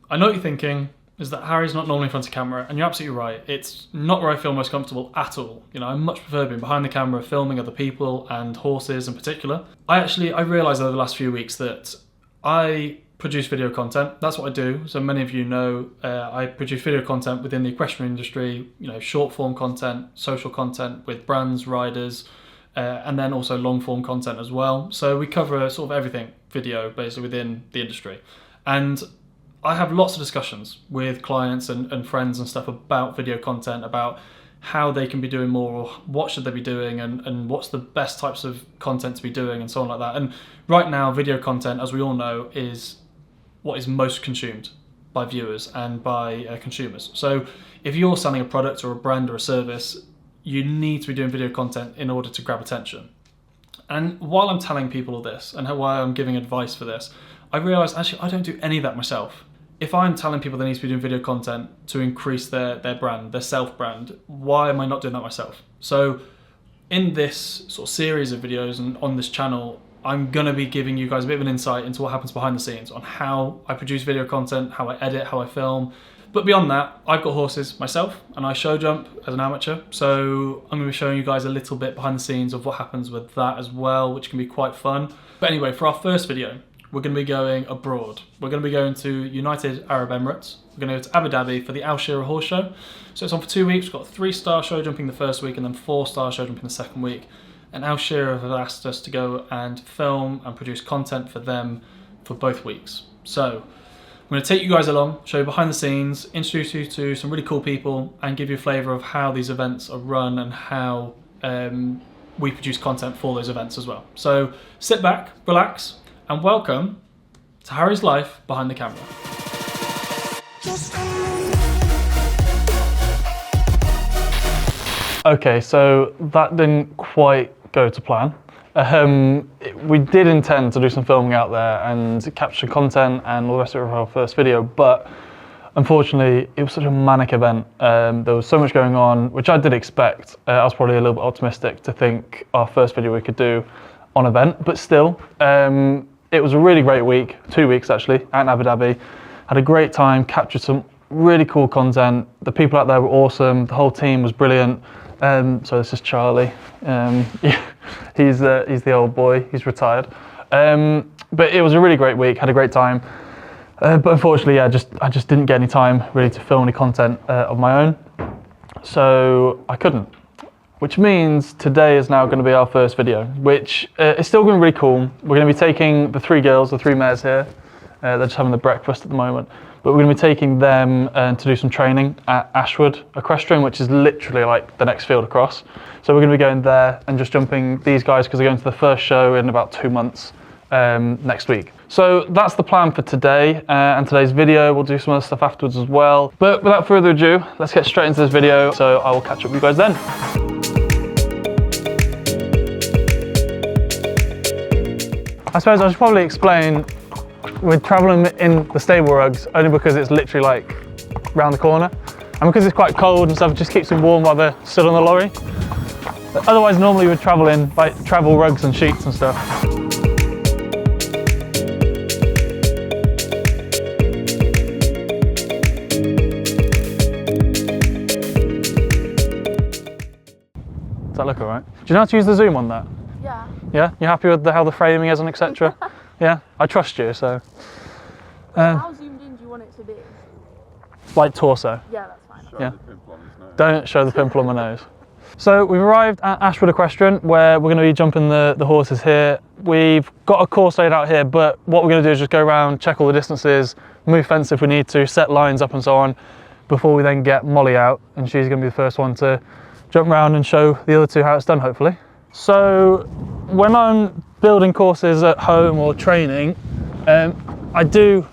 I know what you're thinking, is that Harry's not normally in front of camera, and you're absolutely right. It's not where I feel most comfortable at all. You know, I much prefer being behind the camera, filming other people and horses in particular. I realised over the last few weeks that I produce video content. That's what I do. So many of you know I produce video content within the equestrian industry, you know, short form content, social content with brands, riders, and then also long form content as well. So we cover sort of everything video basically within the industry. And I have lots of discussions with clients and friends and stuff about video content, about how they can be doing more, or what should they be doing, and what's the best types of content to be doing, and so on like that. And right now, video content, as we all know, is what is most consumed by viewers and by consumers. So if you're selling a product or a brand or a service, you need to be doing video content in order to grab attention. And while I'm telling people this, and why I'm giving advice for this, I realised actually I don't do any of that myself. If I'm telling people they need to be doing video content to increase their brand, their self-brand, why am I not doing that myself? So in this sort of series of videos and on this channel, I'm going to be giving you guys a bit of an insight into what happens behind the scenes, on how I produce video content, how I edit, how I film. But beyond that, I've got horses myself and I show jump as an amateur. So I'm going to be showing you guys a little bit behind the scenes of what happens with that as well, which can be quite fun. But anyway, for our first video, we're going to be going abroad. We're going to be going to United Arab Emirates. We're going to go to Abu Dhabi for the Al Shira Horse Show. So it's on for 2 weeks. We've got 3-star show jumping the first week and then 4-star show jumping the second week. And Al Shira have asked us to go and film and produce content for them for both weeks. So I'm going to take you guys along, show you behind the scenes, introduce you to some really cool people, and give you a flavour of how these events are run and how we produce content for those events as well. So sit back, relax, and welcome to Harry's life behind the camera. Okay, so that didn't quite go to plan. We did intend to do some filming out there and capture content and all the rest of it for our first video, but unfortunately it was such a manic event. There was so much going on, which I did expect. I was probably a little bit optimistic to think our first video we could do on event, but still, it was a really great week, 2 weeks actually, at Abu Dhabi. Had a great time, captured some really cool content. The people out there were awesome. The whole team was brilliant. So this is Charlie. He's the old boy. He's retired. But it was a really great week. Had a great time. But unfortunately, yeah, I just didn't get any time really to film any content of my own. So I couldn't. Which means today is now going to be our first video, which is still going to be really cool. We're going to be taking the 3 girls, the 3 mares here. They're just having the breakfast at the moment. But we're going to be taking them to do some training at Ashwood Equestrian, which is literally like the next field across. So we're going to be going there and just jumping these guys because they're going to the first show in about 2 months next week. So that's the plan for today and today's video. We'll do some other stuff afterwards as well. But without further ado, let's get straight into this video. So I will catch up with you guys then. I suppose I should probably explain, we're traveling in the stable rugs only because it's literally like round the corner, and because it's quite cold and stuff, it just keeps me warm while they're stood on the lorry. But otherwise, normally we'd travel in like travel rugs and sheets and stuff. Does that look all right? Do you know how to use the zoom on that? Yeah. Yeah? You happy with how the framing is and etc.? Yeah? I trust you, so. How zoomed in do you want it to be? Like torso. Yeah, that's fine. Yeah. Don't show the pimple on my nose. So we've arrived at Ashwood Equestrian, where we're going to be jumping the horses here. We've got a course laid out here, but what we're going to do is just go around, check all the distances, move fence if we need to, set lines up and so on, before we then get Molly out, and she's going to be the first one to jump around and show the other 2 how it's done, hopefully. So when I'm building courses at home or training, I do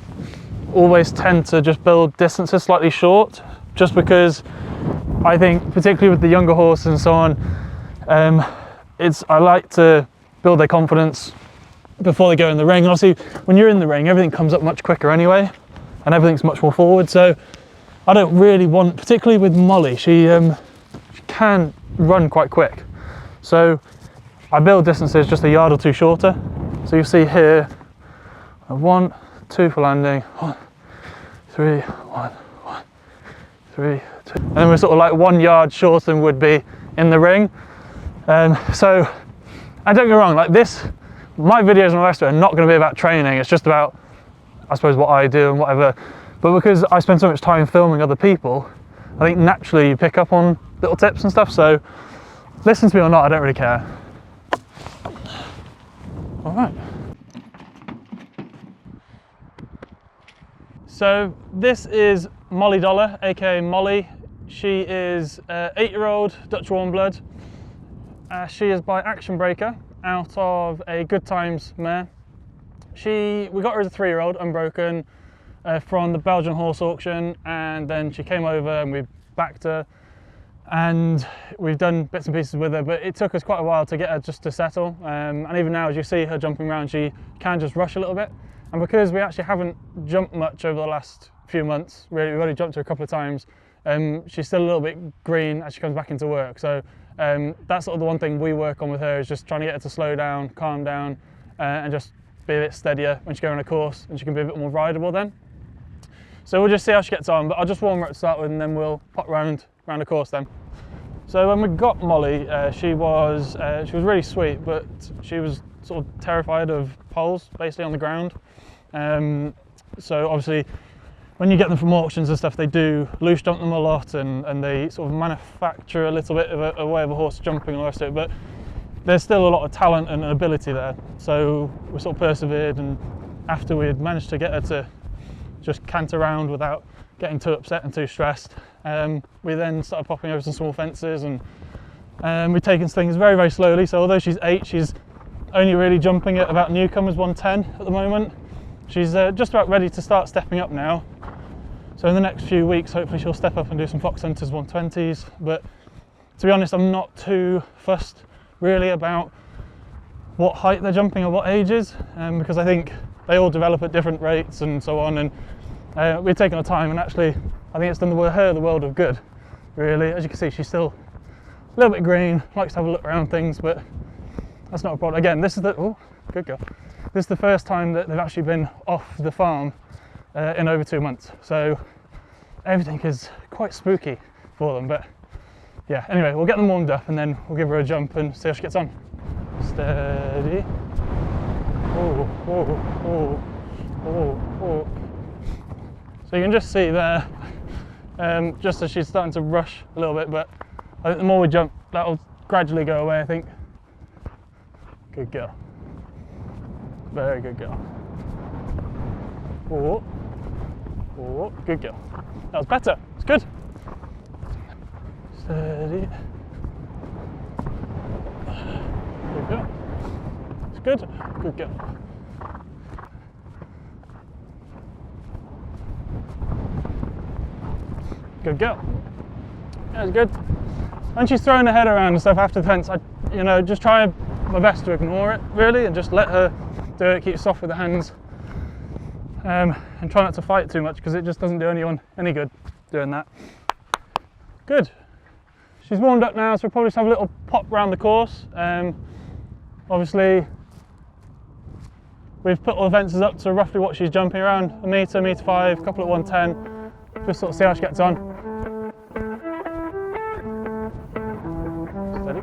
always tend to just build distances slightly short, just because I think, particularly with the younger horses and so on, I like to build their confidence before they go in the ring. And obviously, when you're in the ring, everything comes up much quicker anyway, and everything's much more forward. So I don't really want, particularly with Molly, she can run quite quick. So I build distances just a yard or 2 shorter. So you see here, 1, 2 for landing, 1, 3, 1, 1, 3, 2. And then we're sort of like 1 yard shorter than would be in the ring. So, and don't get me wrong, like this, my videos and all the rest of it are not going to be about training. It's just about, I suppose, what I do and whatever. But because I spend so much time filming other people, I think naturally you pick up on little tips and stuff. So listen to me or not, I don't really care. All right. So this is Molly Dollar, aka Molly. She is an 8-year-old Dutch warm blood. She is by Action Breaker out of a Good Times mare. We got her as a 3-year-old, unbroken, from the Belgian horse auction, and then she came over and we backed her, and we've done bits and pieces with her, but it took us quite a while to get her just to settle. And even now, as you see her jumping around, she can just rush a little bit. And because we actually haven't jumped much over the last few months, really, we've only jumped her a couple of times, she's still a little bit green as she comes back into work. So that's sort of the one thing we work on with her, is just trying to get her to slow down, calm down, and just be a bit steadier when she goes on a course, and she can be a bit more rideable then. So we'll just see how she gets on, but I'll just warm her up to start with, and then we'll pop round the course then. So when we got Molly, she was really sweet, but she was sort of terrified of poles, basically on the ground. So obviously, when you get them from auctions and stuff, they do loose jump them a lot, and they sort of manufacture a little bit of a way of a horse jumping and all the rest of it, but there's still a lot of talent and ability there. So we sort of persevered, and after we had managed to get her to just cant around without getting too upset and too stressed, we then started popping over some small fences, and we've taken things very, very slowly. So although she's 8, she's only really jumping at about newcomers 110 at the moment. She's just about ready to start stepping up now. So in the next few weeks, hopefully she'll step up and do some fox hunters 120s. But to be honest, I'm not too fussed really about what height they're jumping or what ages, because I think they all develop at different rates and so on. And we've taken our time, and actually I think it's done her the world of good, really. As you can see, she's still a little bit green, likes to have a look around things, but that's not a problem. Again, this is good girl. This is the first time that they've actually been off the farm in over 2 months. So everything is quite spooky for them, but yeah, anyway, we'll get them warmed up and then we'll give her a jump and see how she gets on. Steady. Oh, oh, oh, oh, oh. So you can just see there, just as she's starting to rush a little bit, but I think the more we jump, that'll gradually go away, I think. Good girl. Very good girl. Oh, oh, good girl. That was better. It's good. Steady. Good girl. It's good. Good girl. Good girl. That's good. When she's throwing her head around and stuff after the fence, I just try my best to ignore it really, and just let her do it. Keep soft with the hands, and try not to fight too much, because it just doesn't do anyone any good doing that. Good. She's warmed up now, so we'll probably just have a little pop round the course. Obviously, we've put all the fences up to roughly what she's jumping around, 1 metre, 1.5 metre, a couple at 110. Just sort of see how she gets on. Steady.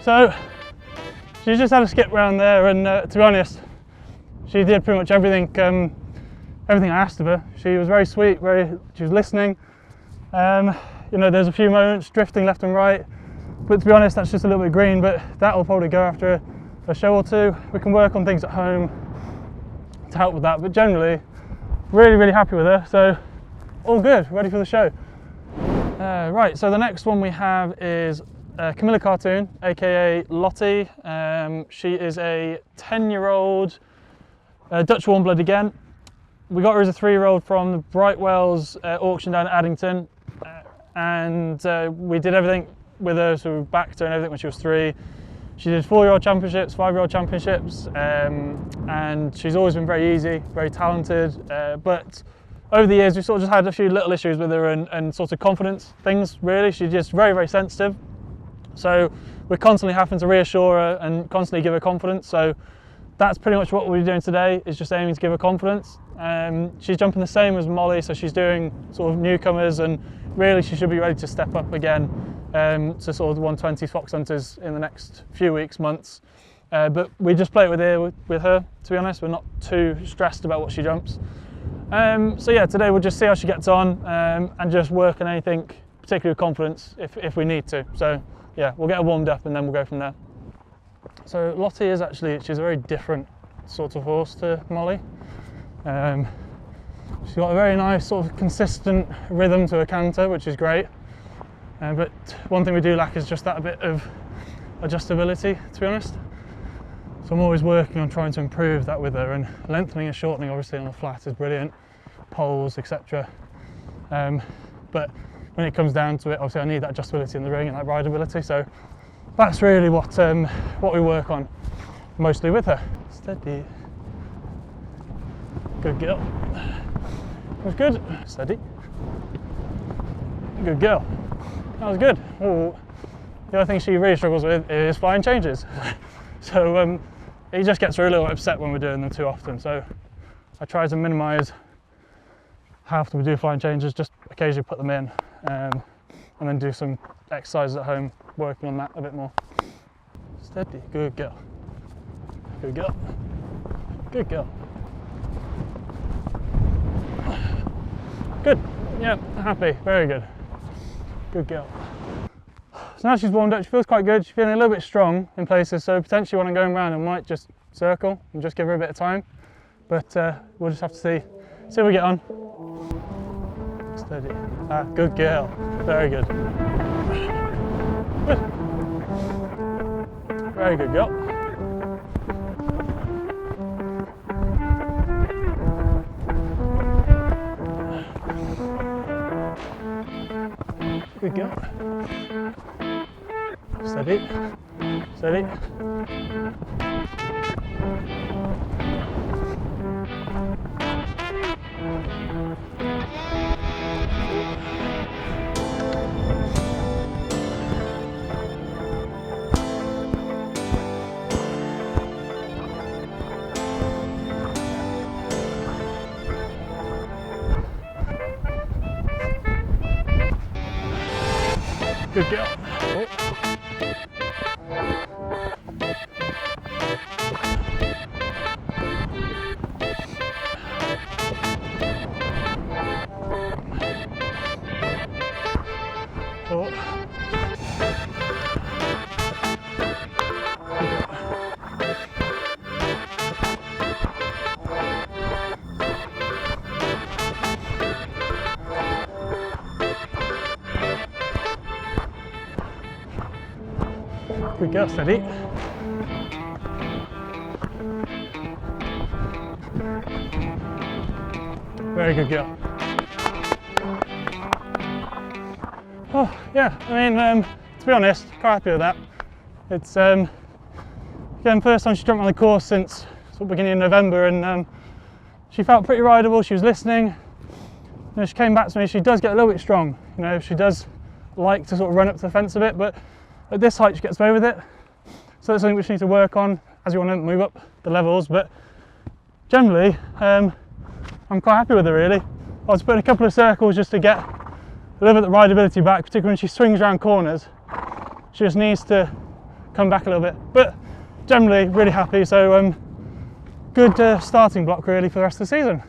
So she just had a skip round there, and to be honest, she did pretty much everything I asked of her. She was very sweet, she was listening. There's a few moments drifting left and right, but to be honest, that's just a little bit green, but that will probably go after a show or two. We can work on things at home to help with that, but generally really happy with her. So all good, ready for the show. Right, so the next one we have is Camila Cartoon, aka Lottie. She is a 10-year-old Dutch warm blood again. We got her as a 3-year-old from the Brightwells auction down at Addington, and we did everything with her, so we backed her and everything when she was 3. She did 4-year-old championships, 5-year-old championships, and she's always been very easy, very talented, but over the years we sort of just had a few little issues with her and sort of confidence things really. She's just very sensitive, so we're constantly having to reassure her and constantly give her confidence. So that's pretty much what we're doing today, is just aiming to give her confidence. She's jumping the same as Molly, so she's doing sort of newcomers, and really she should be ready to step up again to sort of the 120 fox hunters in the next few weeks, months. But we just play it with her, to be honest. We're not too stressed about what she jumps. So yeah, today we'll just see how she gets on and just work on anything, particularly with confidence, if we need to. So yeah, we'll get her warmed up and then we'll go from there. So Lottie is she's a very different sort of horse to Molly. She's got a very nice sort of consistent rhythm to her canter, which is great. But one thing we do lack is just that bit of adjustability, to be honest. So I'm always working on trying to improve that with her, and lengthening and shortening obviously on the flat is brilliant, poles, etc. But when it comes down to it, obviously I need that adjustability in the ring and that rideability. So that's really what we work on mostly with her. Steady. Good girl. That was good. Steady. Good girl. That was good. Ooh. The other thing she really struggles with is flying changes. So it just gets her a little upset when we're doing them too often. So I try to minimise how often we do flying changes, just occasionally put them in, and then do some exercises at home, working on that a bit more. Steady, good girl. Good girl. Good girl. Good, yeah, happy, very good. Good girl. So now she's warmed up, she feels quite good. She's feeling a little bit strong in places, so potentially when I'm going around I might just circle and just give her a bit of time. But we'll just have to see how we get on. Steady. Ah, good girl. Very good. Good. Very good girl. Good girl. Steady. Steady. Good girl. Oh. Oh. Good girl, steady. Very good girl. Oh yeah, I mean, to be honest, quite happy with that. It's again, first time she jumped on the course since sort of beginning of November, and she felt pretty rideable. She was listening. You know, she came back to me. She does get a little bit strong. You know, she does like to sort of run up to the fence a bit, but at this height she gets away with it. So that's something which we need to work on as you want to move up the levels. But generally, I'm quite happy with her really. I was putting a couple of circles just to get a little bit of rideability back, particularly when she swings around corners. She just needs to come back a little bit. But generally, really happy. So good starting block really for the rest of the season.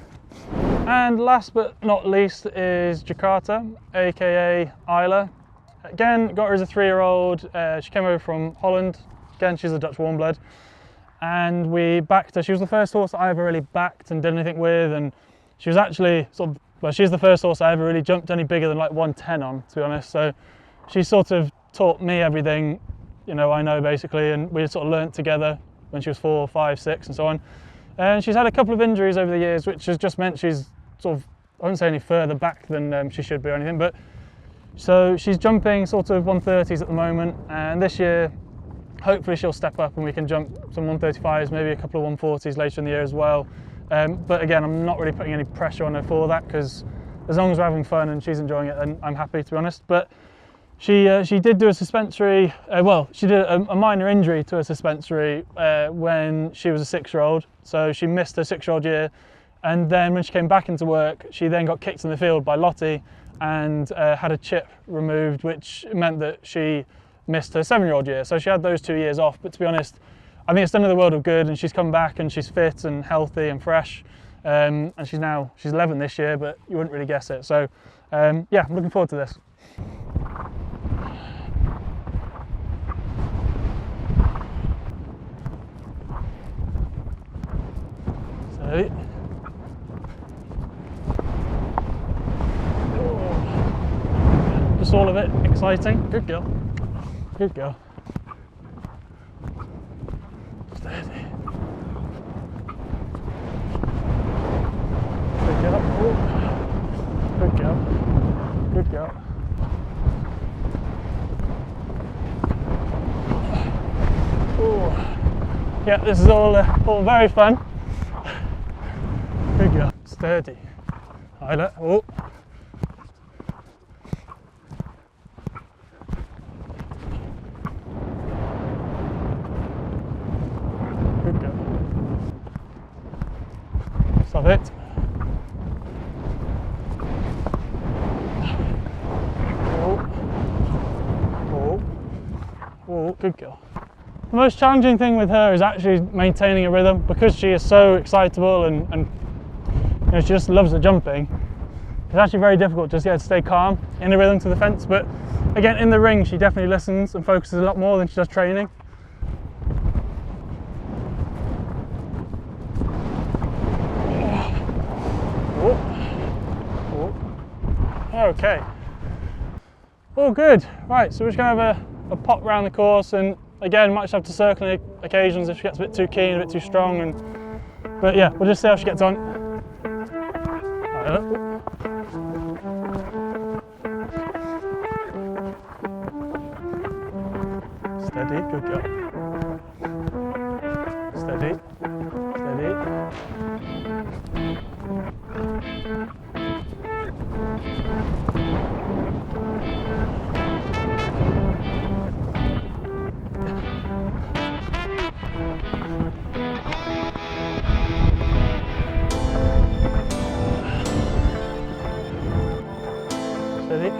And last but not least is Jakarta, aka Isla. Again, got her as a 3-year-old. She came over from Holland. Again, she's a Dutch warm blood. And we backed her. She was the first horse that I ever really backed and did anything with. And she was actually well, she's the first horse I ever really jumped any bigger than like 110 on, to be honest. So she sort of taught me everything, you know, I know basically, and we sort of learnt together when she was 4, 5, 6 and so on. And she's had a couple of injuries over the years, which has just meant she's sort of, I wouldn't say any further back than she should be or anything, but so she's jumping sort of 130s at the moment, and this year hopefully she'll step up and we can jump some 135s, maybe a couple of 140s later in the year as well. But again, I'm not really putting any pressure on her for that, because as long as we're having fun and she's enjoying it, then I'm happy, to be honest. But she did do a suspensory, well, she did a minor injury to a suspensory when she was a 6-year-old. So she missed her 6-year-old year, and then when she came back into work, she then got kicked in the field by Lottie and had a chip removed, which meant that she missed her 7-year-old year. So she had those 2 years off. But to be honest, I think it's done her the world of good, and she's come back and she's fit and healthy and fresh. And she's 11 this year, but you wouldn't really guess it. So yeah, I'm looking forward to this. So, just all of it exciting. Good girl. Good girl. Steady. Good girl. Oh. Good girl. Good girl. Oh. Yeah, this is all very fun. Good girl. Steady. Isla. Oh. Good girl. Stop it. Oh. Oh. Oh, good girl. The most challenging thing with her is actually maintaining a rhythm, because she is so excitable and you know, she just loves the jumping. It's actually very difficult just to get her to stay calm in a rhythm to the fence. But again, in the ring, she definitely listens and focuses a lot more than she does training. Okay, all good. Right, so we're just gonna have a pop round the course, and again, might just have to circle on occasions if she gets a bit too keen, a bit too strong. But yeah, we'll just see how she gets on. Steady, good girl. Steady, steady. Steady.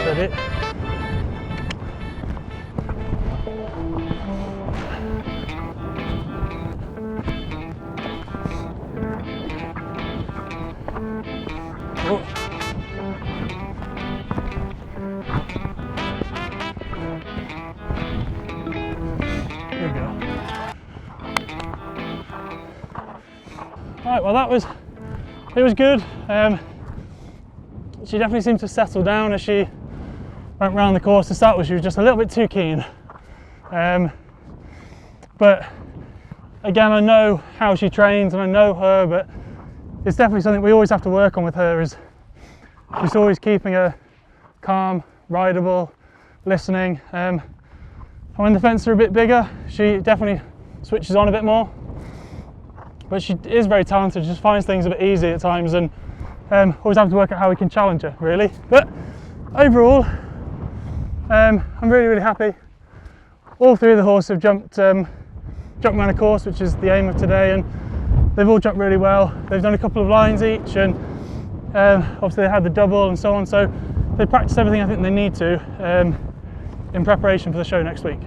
Steady. Oh. There we go. Right, well it was good. She definitely seemed to settle down as she went round the course. To start with, she was just a little bit too keen. But again, I know how she trains and I know her, but it's definitely something we always have to work on with her, is just always keeping her calm, rideable, listening. And when the fences are a bit bigger, she definitely switches on a bit more. But she is very talented, she just finds things a bit easy at times, and always have to work out how we can challenge her, really. But overall, I'm really happy. All three of the horses have jumped around a course, which is the aim of today, and they've all jumped really well. They've done a couple of lines each, and obviously they had the double and so on, so they practiced everything I think they need to in preparation for the show next week.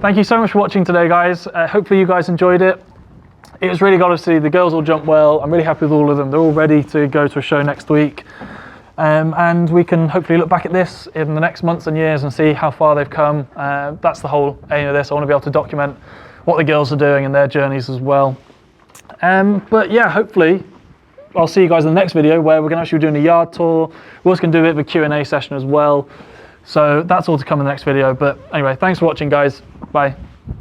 Thank you so much for watching today, guys. Hopefully you guys enjoyed it. It was really good to see the girls all jump well. I'm really happy with all of them. They're all ready to go to a show next week. And we can hopefully look back at this in the next months and years and see how far they've come. That's the whole aim of this. I want to be able to document what the girls are doing and their journeys as well. But yeah, hopefully I'll see you guys in the next video where we're going to actually be doing a yard tour. We're also going to do a bit of a Q&A session as well. So that's all to come in the next video. But anyway, thanks for watching, guys. Bye.